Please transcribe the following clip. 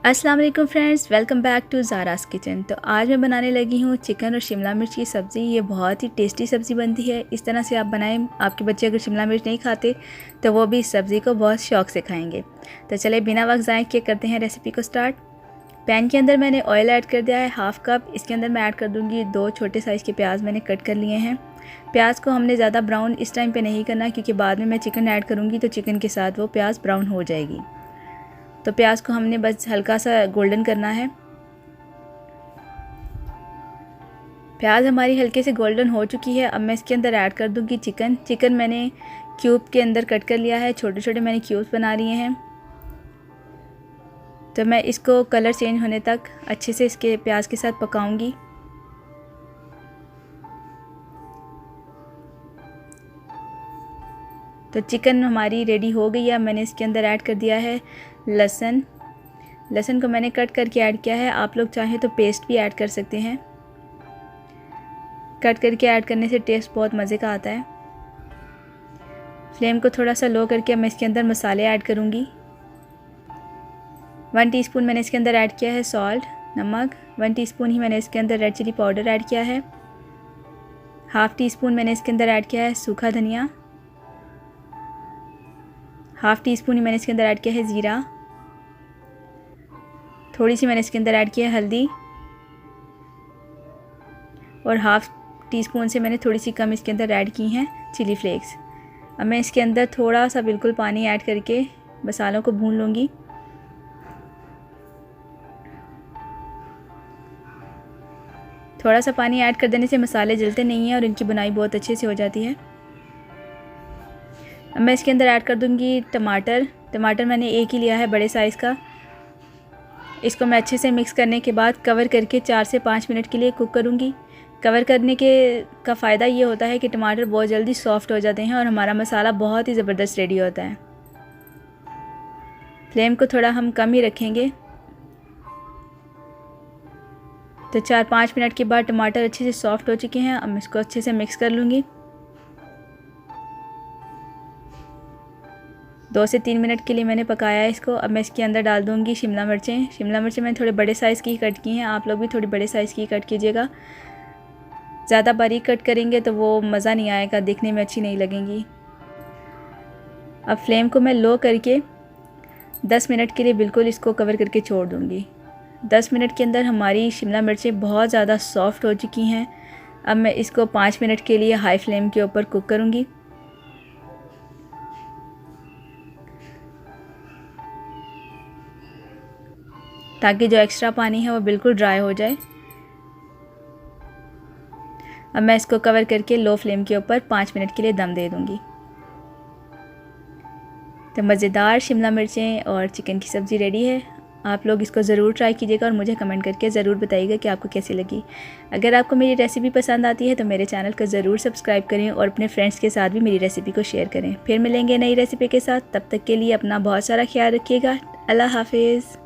अस्सलाम वालेकुम friends, welcome back to Zara's kitchen. तो आज मैं बनाने लगी हूँ चिकन और शिमला मिर्च की सब्ज़ी। ये बहुत ही टेस्टी सब्ज़ी बनती है। इस तरह से आप बनाएं, आपके बच्चे अगर शिमला मिर्च नहीं खाते तो वो भी इस सब्ज़ी को बहुत शौक़ से खाएंगे। तो चले बिना वक्त ज़ाय किए करते हैं रेसिपी को स्टार्ट। पैन के अंदर मैंने ऑयल ऐड कर दिया है हाफ़ कप। इसके अंदर मैं ऐड कर दूँगी 2 छोटे साइज़ के प्याज मैंने कट कर लिए हैं। प्याज को हमने ज़्यादा ब्राउन इस टाइम पे नहीं करना, क्योंकि बाद में मैं चिकन ऐड करूँगी तो चिकन के साथ वो प्याज ब्राउन हो जाएगी। तो प्याज को हमने बस हल्का सा गोल्डन करना है। प्याज हमारी हल्के से गोल्डन हो चुकी है। अब मैं इसके अंदर ऐड कर दूँगी चिकन मैंने क्यूब के अंदर कट कर लिया है। छोटे छोटे मैंने क्यूब्स बना लिए हैं। तो मैं इसको कलर चेंज होने तक अच्छे से इसके प्याज के साथ पकाऊंगी। तो चिकन हमारी रेडी हो गई है। मैंने इसके अंदर ऐड कर दिया है लहसुन को मैंने कट करके ऐड किया है। आप लोग चाहें तो पेस्ट भी ऐड कर सकते हैं। कट करके ऐड करने से टेस्ट बहुत मज़े का आता है। फ्लेम को थोड़ा सा लो करके मैं इसके अंदर मसाले ऐड करूँगी। 1 टीस्पून मैंने इसके अंदर ऐड किया है सॉल्ट, नमक। 1 टीस्पून ही मैंने इसके अंदर रेड चिली पाउडर ऐड किया है। हाफ़ टी स्पून मैंने इसके अंदर ऐड किया है सूखा धनिया। हाफ़ टी स्पून ही मैंने इसके अंदर ऐड किया है ज़ीरा। थोड़ी सी मैंने इसके अंदर ऐड किया है हल्दी, और हाफ़ टी स्पून से मैंने थोड़ी सी कम इसके अंदर ऐड की हैं चिली फ्लेक्स। अब मैं इसके अंदर थोड़ा सा बिल्कुल पानी ऐड करके मसालों को भून लूँगी। थोड़ा सा पानी ऐड कर देने से मसाले जलते नहीं हैं और इनकी बुनाई बहुत अच्छे से हो जाती है। अब मैं इसके अंदर ऐड कर दूँगी टमाटर मैंने एक ही लिया है बड़े साइज़ का। इसको मैं अच्छे से मिक्स करने के बाद कवर करके 4 से 5 मिनट के लिए कुक करूँगी। कवर करने का फ़ायदा ये होता है कि टमाटर बहुत जल्दी सॉफ़्ट हो जाते हैं और हमारा मसाला बहुत ही ज़बरदस्त रेडी होता है। फ्लेम को थोड़ा हम कम ही रखेंगे। तो 4-5 मिनट के बाद टमाटर अच्छे से सॉफ़्ट हो चुके हैं। अब मैं इसको अच्छे से मिक्स कर लूँगी। 2 से 3 मिनट के लिए मैंने पकाया है इसको। अब मैं इसके अंदर डाल दूँगी शिमला मिर्चें मैंने थोड़े बड़े साइज़ की कट की हैं। आप लोग भी थोड़ी बड़े साइज़ की कट कीजिएगा। ज़्यादा बारीक कट करेंगे तो वो मज़ा नहीं आएगा, दिखने में अच्छी नहीं लगेंगी। अब फ्लेम को मैं लो करके 10 मिनट के लिए बिल्कुल इसको कवर करके छोड़ दूँगी। 10 मिनट के अंदर हमारी शिमला मिर्चें बहुत ज़्यादा सॉफ़्ट हो चुकी हैं। अब मैं इसको 5 मिनट के लिए हाई फ्लेम के ऊपर कुक करूँगी। ताकि जो एक्स्ट्रा पानी है वो बिल्कुल ड्राई हो जाए। अब मैं इसको कवर करके लो फ्लेम के ऊपर 5 मिनट के लिए दम दे दूँगी। तो मज़ेदार शिमला मिर्चें और चिकन की सब्ज़ी रेडी है। आप लोग इसको ज़रूर ट्राई कीजिएगा और मुझे कमेंट करके ज़रूर बताइएगा कि आपको कैसी लगी। अगर आपको मेरी रेसिपी पसंद आती है तो मेरे चैनल को ज़रूर सब्सक्राइब करें और अपने फ्रेंड्स के साथ भी मेरी रेसिपी को शेयर करें। फिर मिलेंगे नई रेसिपी के साथ। तब तक के लिए अपना बहुत सारा ख्याल रखिएगा। अल्लाह हाफिज़।